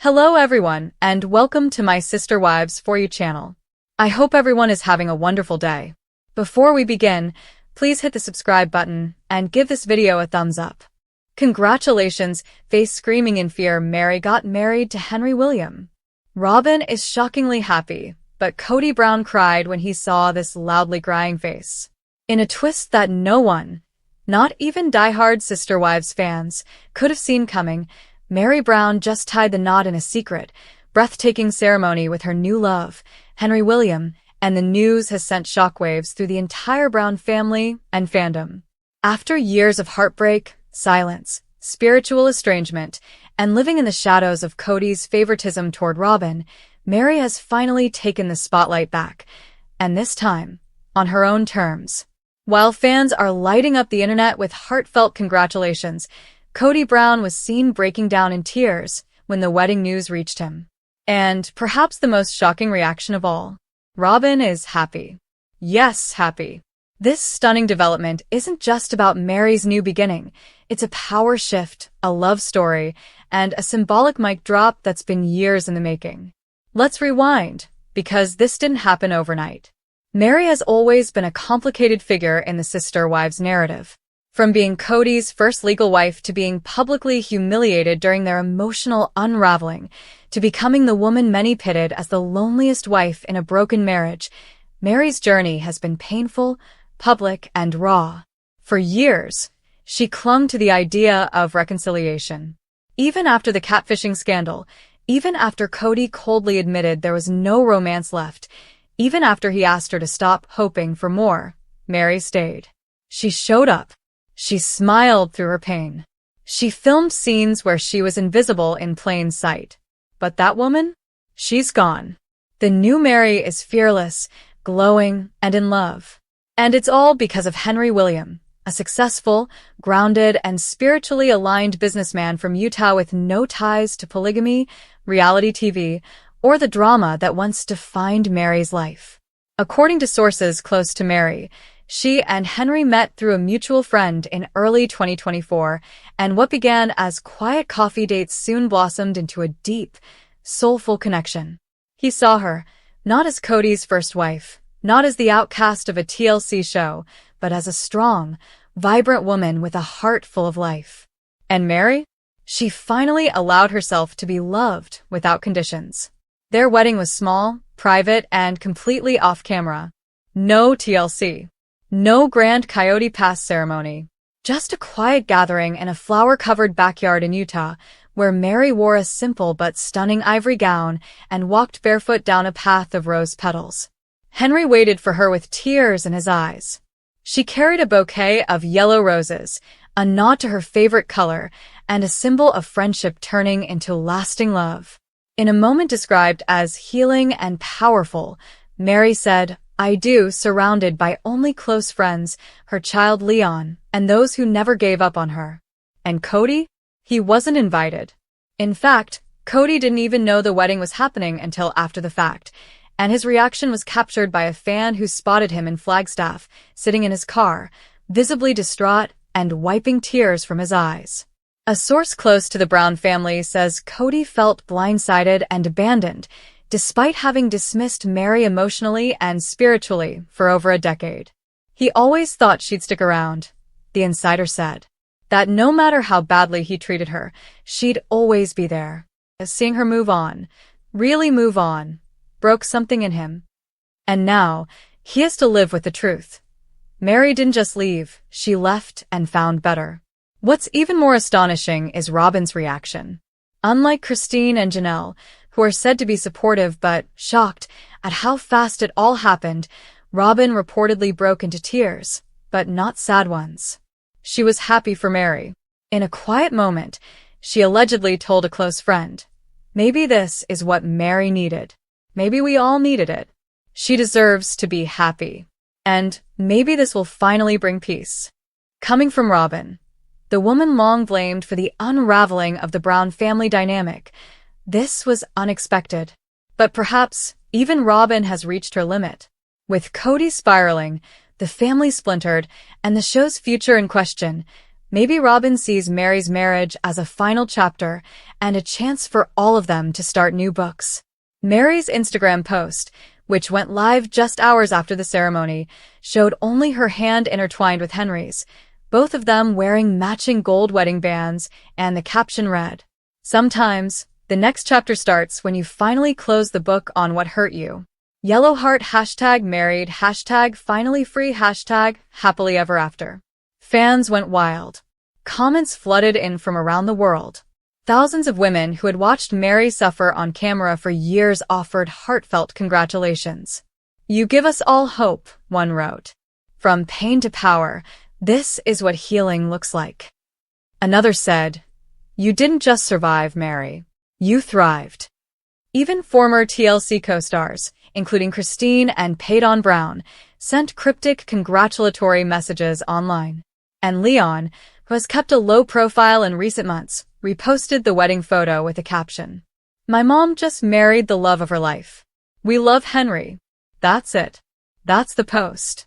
Hello everyone, and welcome to my Sister Wives For You channel. I hope everyone is having a wonderful day. Before we begin, please hit the subscribe button and give this video a thumbs up. Congratulations, face screaming in fear, Meri got married to Henry William. Robin is shockingly happy, but Kody Brown cried when he saw this loudly crying face. In a twist that no one, not even die-hard Sister Wives fans, could have seen coming, Meri Brown just tied the knot in a secret, breathtaking ceremony with her new love, Henry William, and the news has sent shockwaves through the entire Brown family and fandom. After years of heartbreak, silence, spiritual estrangement, and living in the shadows of Kody's favoritism toward Robin, Meri has finally taken the spotlight back, and this time, on her own terms. While fans are lighting up the internet with heartfelt congratulations, Kody Brown was seen breaking down in tears when the wedding news reached him. And perhaps the most shocking reaction of all, Robin is happy. Yes, happy. This stunning development isn't just about Meri's new beginning. It's a power shift, a love story, and a symbolic mic drop that's been years in the making. Let's rewind, because this didn't happen overnight. Meri has always been a complicated figure in the Sister Wives narrative. From being Kody's first legal wife to being publicly humiliated during their emotional unraveling, to becoming the woman many pitted as the loneliest wife in a broken marriage, Meri's journey has been painful, public, and raw. For years, she clung to the idea of reconciliation. Even after the catfishing scandal, even after Kody coldly admitted there was no romance left, even after he asked her to stop hoping for more, Meri stayed. She showed up. She smiled through her pain. She filmed scenes where she was invisible in plain sight. But that woman? She's gone. The new Meri is fearless, glowing, and in love. And it's all because of Henry William, a successful, grounded, and spiritually aligned businessman from Utah with no ties to polygamy, reality TV, or the drama that once defined Meri's life. According to sources close to Meri, she and Henry met through a mutual friend in early 2024, and what began as quiet coffee dates soon blossomed into a deep, soulful connection. He saw her, not as Kody's first wife, not as the outcast of a TLC show, but as a strong, vibrant woman with a heart full of life. And Meri? She finally allowed herself to be loved without conditions. Their wedding was small, private, and completely off-camera. No TLC. No grand Coyote Pass ceremony. Just a quiet gathering in a flower-covered backyard in Utah, where Meri wore a simple but stunning ivory gown and walked barefoot down a path of rose petals. Henry waited for her with tears in his eyes. She carried a bouquet of yellow roses, a nod to her favorite color, and a symbol of friendship turning into lasting love. In a moment described as healing and powerful, Meri said, "I do," surrounded by only close friends, her child Leon, and those who never gave up on her. And Kody? He wasn't invited. In fact, Kody didn't even know the wedding was happening until after the fact, and his reaction was captured by a fan who spotted him in Flagstaff, sitting in his car, visibly distraught and wiping tears from his eyes. A source close to the Brown family says Kody felt blindsided and abandoned, despite having dismissed Meri emotionally and spiritually for over a decade. He always thought she'd stick around, the insider said. That no matter how badly he treated her, she'd always be there. Seeing her move on, really move on, broke something in him. And now, he has to live with the truth. Meri didn't just leave, she left and found better. What's even more astonishing is Robin's reaction. Unlike Christine and Janelle, who are said to be supportive but shocked at how fast it all happened, Robin reportedly broke into tears, but not sad ones. She was happy for Meri. In a quiet moment, she allegedly told a close friend, "Maybe this is what Meri needed. Maybe we all needed it. She deserves to be happy. And maybe this will finally bring peace." Coming from Robin, the woman long blamed for the unraveling of the Brown family dynamic, this was unexpected. But perhaps even Robin has reached her limit. With Kody spiraling, the family splintered, and the show's future in question, Maybe Robin sees Meri's marriage as a final chapter and a chance for all of them to start new books. Meri's Instagram post, which went live just hours after the ceremony, showed only her hand intertwined with Henry's, both of them wearing matching gold wedding bands, and the caption read, "Sometimes, the next chapter starts when you finally close the book on what hurt you. Yellow heart #married #finally free #happily ever after." Fans went wild. Comments flooded in from around the world. Thousands of women who had watched Meri suffer on camera for years offered heartfelt congratulations. "You give us all hope," one wrote. "From pain to power, this is what healing looks like." Another said, "You didn't just survive, Meri. You thrived." Even former TLC co-stars, including Christine and Kody Brown, sent cryptic congratulatory messages online. And Leon, who has kept a low profile in recent months, reposted the wedding photo with a caption, "My mom just married the love of her life. We love Henry." That's it. That's the post.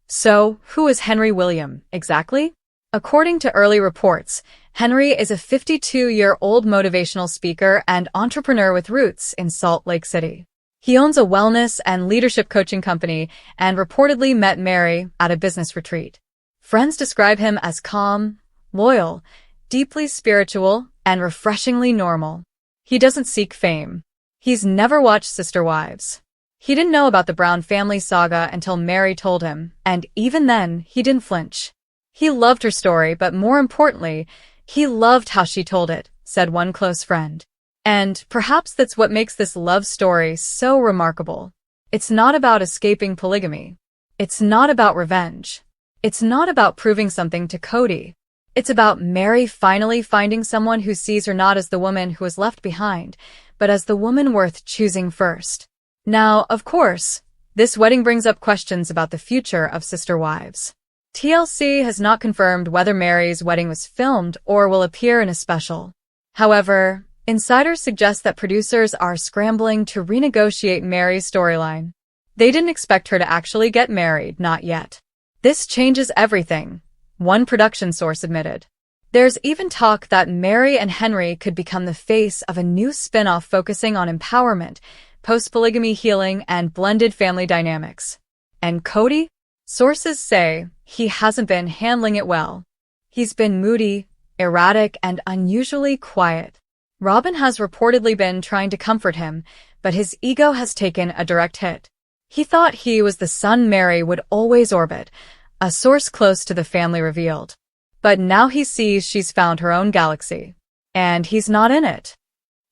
So, who is Henry William, exactly? According to early reports, Henry is a 52-year-old motivational speaker and entrepreneur with roots in Salt Lake City. He owns a wellness and leadership coaching company and reportedly met Meri at a business retreat. Friends describe him as calm, loyal, deeply spiritual, and refreshingly normal. He doesn't seek fame. He's never watched Sister Wives. He didn't know about the Brown family saga until Meri told him, and even then, he didn't flinch. He loved her story, but more importantly, he loved how she told it, said one close friend. And perhaps that's what makes this love story so remarkable. It's not about escaping polygamy. It's not about revenge. It's not about proving something to Kody. It's about Meri finally finding someone who sees her not as the woman who was left behind, but as the woman worth choosing first. Now, of course, this wedding brings up questions about the future of Sister Wives. TLC has not confirmed whether Meri's wedding was filmed or will appear in a special. However, insiders suggest that producers are scrambling to renegotiate Meri's storyline. They didn't expect her to actually get married, not yet. "This changes everything," one production source admitted. There's even talk that Meri and Henry could become the face of a new spin-off focusing on empowerment, post-polygamy healing, and blended family dynamics. And Kody? Sources say he hasn't been handling it well. He's been moody, erratic, and unusually quiet. Robin has reportedly been trying to comfort him, but his ego has taken a direct hit. He thought he was the son Meri would always orbit, a source close to the family revealed. But now he sees she's found her own galaxy. And he's not in it.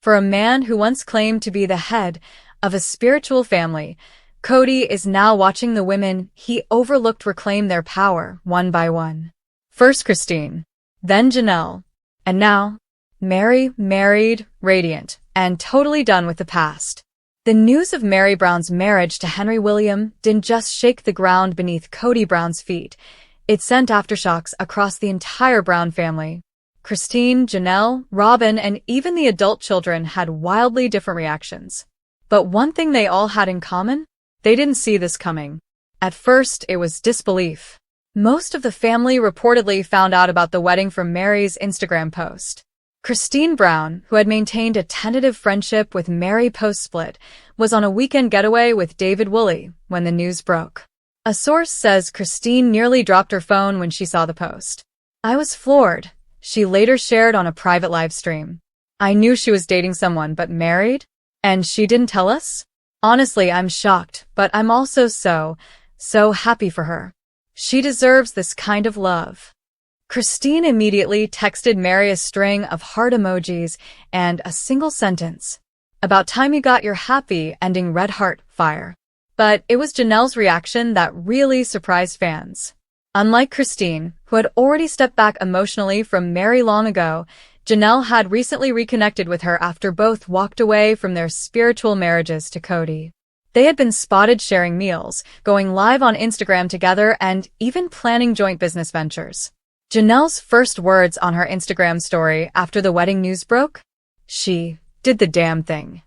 For a man who once claimed to be the head of a spiritual family, Kody is now watching the women he overlooked reclaim their power one by one. First Christine, then Janelle, and now Meri, married, radiant, and totally done with the past. The news of Meri Brown's marriage to Henry William didn't just shake the ground beneath Kody Brown's feet. It sent aftershocks across the entire Brown family. Christine, Janelle, Robin, and even the adult children had wildly different reactions. But one thing they all had in common? They didn't see this coming. At first, it was disbelief. Most of the family reportedly found out about the wedding from Meri's Instagram post. Christine Brown, who had maintained a tentative friendship with Meri post-split, was on a weekend getaway with David Woolley when the news broke. A source says Christine nearly dropped her phone when she saw the post. "I was floored," she later shared on a private live stream. "I knew she was dating someone, but married? And she didn't tell us? Honestly, I'm shocked, but I'm also so happy for her. She deserves this kind of love." Christine immediately texted Meri a string of heart emojis and a single sentence. "About time you got your happy ending red heart fire." But it was Janelle's reaction that really surprised fans. Unlike Christine, who had already stepped back emotionally from Meri long ago, Janelle had recently reconnected with her after both walked away from their spiritual marriages to Kody. They had been spotted sharing meals, going live on Instagram together, and even planning joint business ventures. Janelle's first words on her Instagram story after the wedding news broke? "She did the damn thing."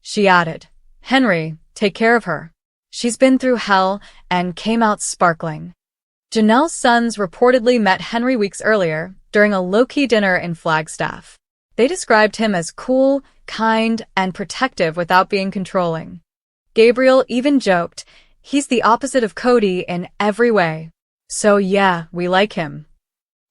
She added, "Henry, take care of her. She's been through hell and came out sparkling." Janelle's sons reportedly met Henry weeks earlier during a low-key dinner in Flagstaff. They described him as cool, kind, and protective without being controlling. Gabriel even joked, "He's the opposite of Kody in every way. So yeah, we like him."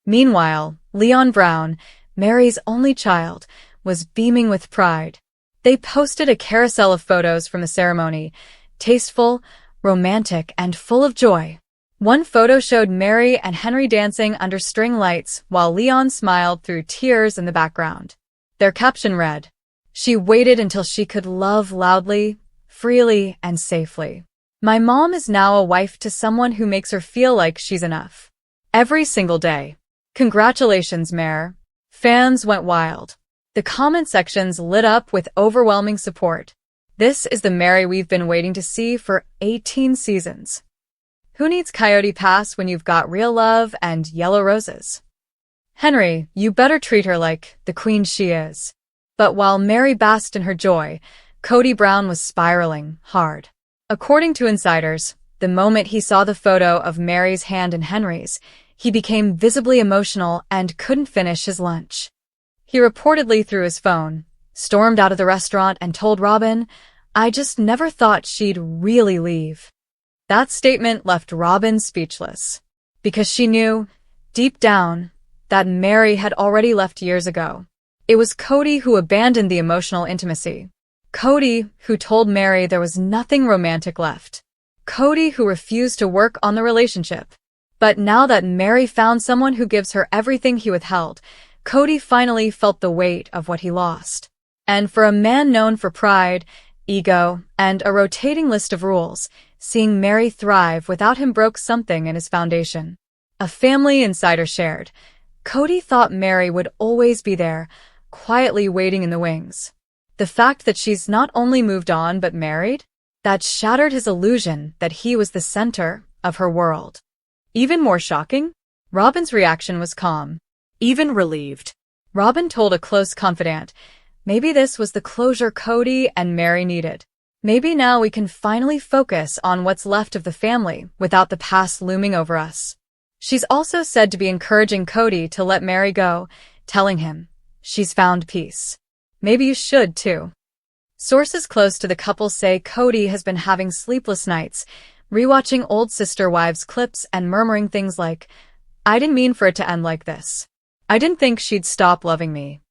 Meanwhile, Leon Brown, Meri's only child, was beaming with pride. They posted a carousel of photos from the ceremony, tasteful, romantic, and full of joy. One photo showed Meri and Henry dancing under string lights while Leon smiled through tears in the background. Their caption read, "She waited until she could love loudly, freely, and safely. My mom is now a wife to someone who makes her feel like she's enough. Every single day. Congratulations, Mer." Fans went wild. The comment sections lit up with overwhelming support. This is the Meri we've been waiting to see for 18 seasons. Who needs Coyote Pass when you've got real love and yellow roses? Henry, you better treat her like the queen she is. But while Meri basked in her joy, Kody Brown was spiraling hard. According to insiders, the moment he saw the photo of Meri's hand in Henry's, he became visibly emotional and couldn't finish his lunch. He reportedly threw his phone, stormed out of the restaurant, and told Robin, "I just never thought she'd really leave." That statement left Robin speechless, because she knew, deep down, that Meri had already left years ago. It was Kody who abandoned the emotional intimacy. Kody who told Meri there was nothing romantic left. Kody who refused to work on the relationship. But now that Meri found someone who gives her everything he withheld, Kody finally felt the weight of what he lost. And for a man known for pride, ego, and a rotating list of rules, seeing Meri thrive without him broke something in his foundation. A family insider shared, Kody thought Meri would always be there, quietly waiting in the wings. The fact that she's not only moved on but married, that shattered his illusion that he was the center of her world. Even more shocking, Robin's reaction was calm, even relieved. Robin told a close confidant, "Maybe this was the closure Kody and Meri needed. Maybe now we can finally focus on what's left of the family without the past looming over us." She's also said to be encouraging Kody to let Meri go, telling him, "She's found peace. Maybe you should too." Sources close to the couple say Kody has been having sleepless nights, rewatching old Sister Wives clips and murmuring things like, "I didn't mean for it to end like this. I didn't think she'd stop loving me.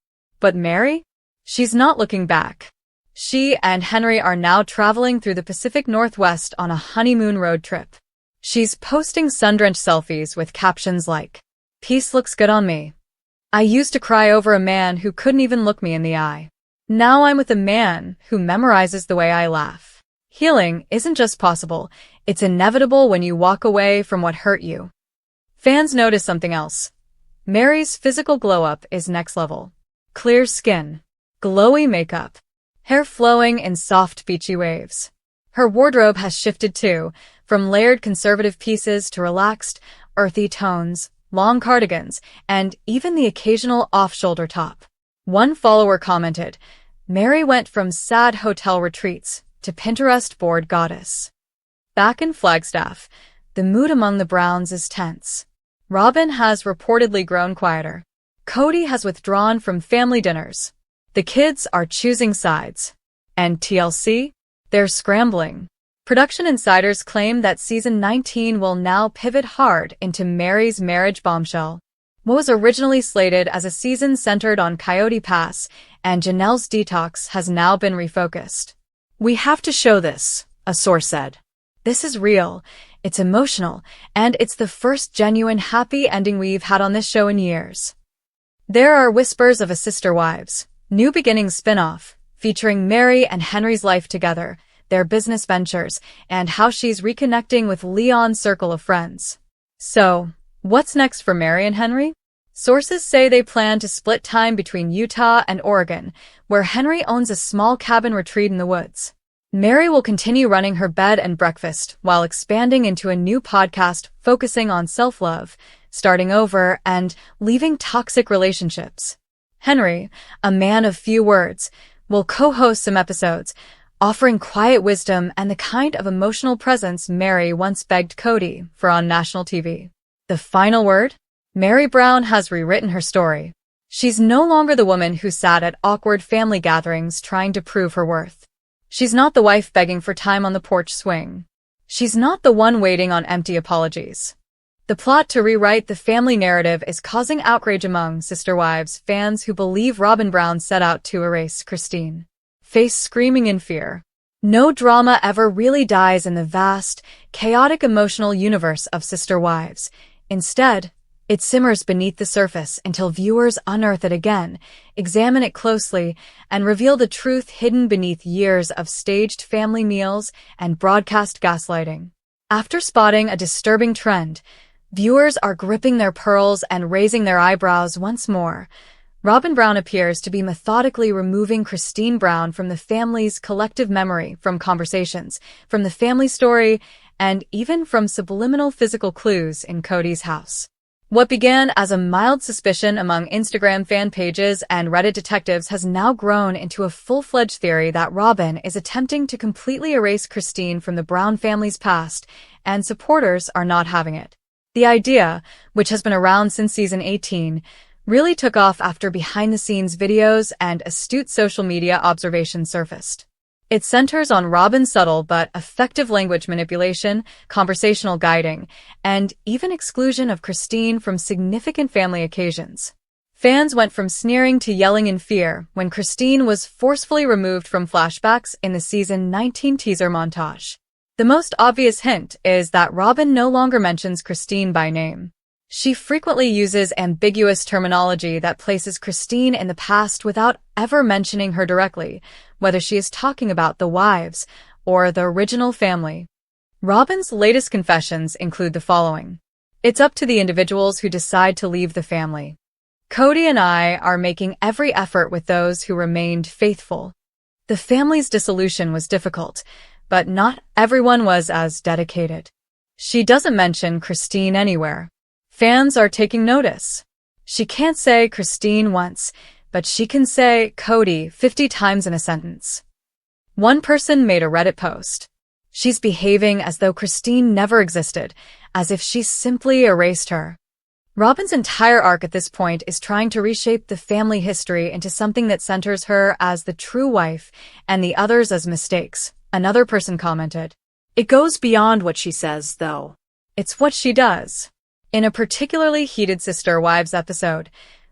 But Meri? She's not looking back." She and Henry are now traveling through the Pacific Northwest on a honeymoon road trip. She's posting sun-drenched selfies with captions like, "Peace looks good on me. I used to cry over a man who couldn't even look me in the eye. Now I'm with a man who memorizes the way I laugh." Healing isn't just possible, it's inevitable when you walk away from what hurt you. Fans notice something else. Meri's physical glow-up is next level. Clear skin, glowy makeup, hair flowing in soft beachy waves. Her wardrobe has shifted too, from layered conservative pieces to relaxed, earthy tones, long cardigans, and even the occasional off-shoulder top. One follower commented, "Meri went from sad hotel retreats to Pinterest board goddess." Back in Flagstaff, the mood among the Browns is tense. Robin has reportedly grown quieter. Kody has withdrawn from family dinners. The kids are choosing sides. And TLC? They're scrambling. Production insiders claim that season 19 will now pivot hard into Meri's marriage bombshell. What was originally slated as a season centered on Coyote Pass and Janelle's detox has now been refocused. "We have to show this," a source said. "This is real, it's emotional, and it's the first genuine happy ending we've had on this show in years." There are whispers of a Sister Wives, New Beginnings spin-off, featuring Meri and Henry's life together, their business ventures, and how she's reconnecting with Leon's circle of friends. So, what's next for Meri and Henry? Sources say they plan to split time between Utah and Oregon, where Henry owns a small cabin retreat in the woods. Meri will continue running her bed and breakfast while expanding into a new podcast focusing on self-love, starting over, and leaving toxic relationships. Henry, a man of few words, will co-host some episodes, offering quiet wisdom and the kind of emotional presence Meri once begged Kody for on national TV. The final word? Meri Brown has rewritten her story. She's no longer the woman who sat at awkward family gatherings trying to prove her worth. She's not the wife begging for time on the porch swing. She's not the one waiting on empty apologies. The plot to rewrite the family narrative is causing outrage among Sister Wives fans who believe Robin Brown set out to erase Christine. Face screaming in fear. No drama ever really dies in the vast, chaotic emotional universe of Sister Wives. Instead, it simmers beneath the surface until viewers unearth it again, examine it closely, and reveal the truth hidden beneath years of staged family meals and broadcast gaslighting. After spotting a disturbing trend, viewers are gripping their pearls and raising their eyebrows once more. Robin Brown appears to be methodically removing Christine Brown from the family's collective memory, from conversations, from the family story, and even from subliminal physical clues in Kody's house. What began as a mild suspicion among Instagram fan pages and Reddit detectives has now grown into a full-fledged theory that Robin is attempting to completely erase Christine from the Brown family's past, and supporters are not having it. The idea, which has been around since season 18, really took off after behind-the-scenes videos and astute social media observations surfaced. It centers on Robin's subtle but effective language manipulation, conversational guiding, and even exclusion of Christine from significant family occasions. Fans went from sneering to yelling in fear when Christine was forcefully removed from flashbacks in the season 19 teaser montage. The most obvious hint is that Robin no longer mentions Christine by name. She frequently uses ambiguous terminology that places Christine in the past without ever mentioning her directly, whether she is talking about the wives or the original family. Robin's latest confessions include the following. It's up to the individuals who decide to leave the family. Kody and I are making every effort with those who remained faithful. The family's dissolution was difficult, but not everyone was as dedicated. She doesn't mention Christine anywhere. Fans are taking notice. She can't say Christine once, but she can say Kody 50 times in a sentence. One person made a Reddit post. She's behaving as though Christine never existed, as if she simply erased her. Robin's entire arc at this point is trying to reshape the family history into something that centers her as the true wife and the others as mistakes, another person commented. It goes beyond what she says, though. It's what she does. In a particularly heated Sister Wives episode,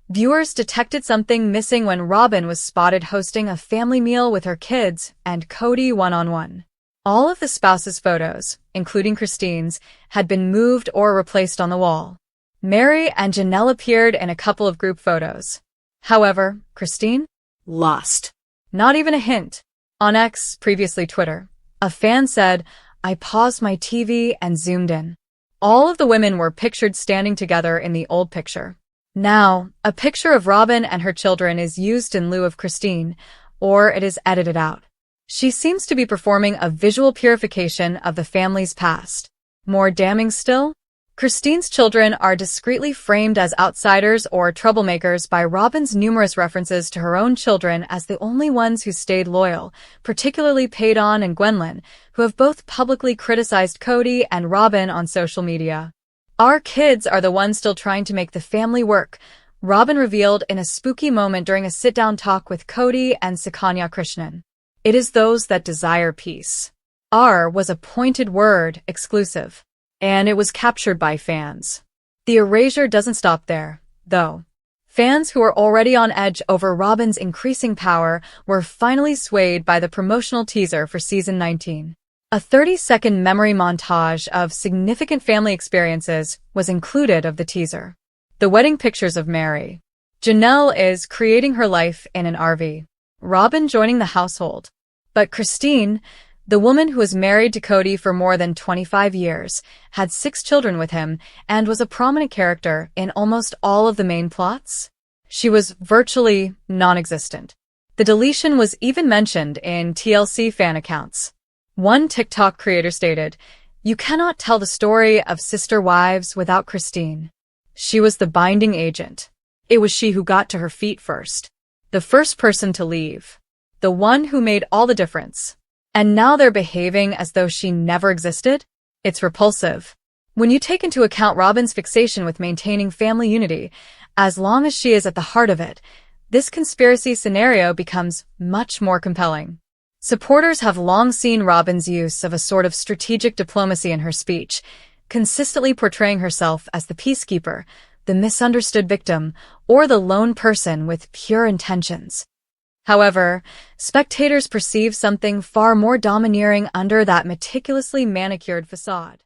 viewers detected something missing when Robin was spotted hosting a family meal with her kids and Kody one-on-one. All of the spouses' photos, including Christine's, had been moved or replaced on the wall. Meri and Janelle appeared in a couple of group photos. However, Christine? Lost. Not even a hint. On X, previously Twitter, a fan said, "I paused my TV and zoomed in. All of the women were pictured standing together in the old picture. Now, a picture of Robin and her children is used in lieu of Christine, or it is edited out. She seems to be performing a visual purification of the family's past. More damning still, Christine's children are discreetly framed as outsiders or troublemakers by Robin's numerous references to her own children as the only ones who stayed loyal, particularly Paydon and Gwendolyn, who have both publicly criticized Kody and Robin on social media. Our kids are the ones still trying to make the family work, Robin revealed in a spooky moment during a sit-down talk with Kody and Sukanya Krishnan. It is those that desire peace. R was a pointed word, exclusive. And it was captured by fans. The erasure doesn't stop there, though. Fans who were already on edge over Robin's increasing power were finally swayed by the promotional teaser for season 19. A 30-second memory montage of significant family experiences was included of the teaser. The wedding pictures of Meri. Janelle is creating her life in an RV. Robin joining the household. But Christine, the woman who was married to Kody for more than 25 years, had 6 children with him, and was a prominent character in almost all of the main plots. She was virtually non-existent. The deletion was even mentioned in TLC fan accounts. One TikTok creator stated, "You cannot tell the story of Sister Wives without Christine. She was the binding agent. It was she who got to her feet first. The first person to leave. The one who made all the difference. And now they're behaving as though she never existed? It's repulsive." When you take into account Robyn's fixation with maintaining family unity, as long as she is at the heart of it, this conspiracy scenario becomes much more compelling. Supporters have long seen Robyn's use of a sort of strategic diplomacy in her speech, consistently portraying herself as the peacekeeper, the misunderstood victim, or the lone person with pure intentions. However, spectators perceive something far more domineering under that meticulously manicured facade.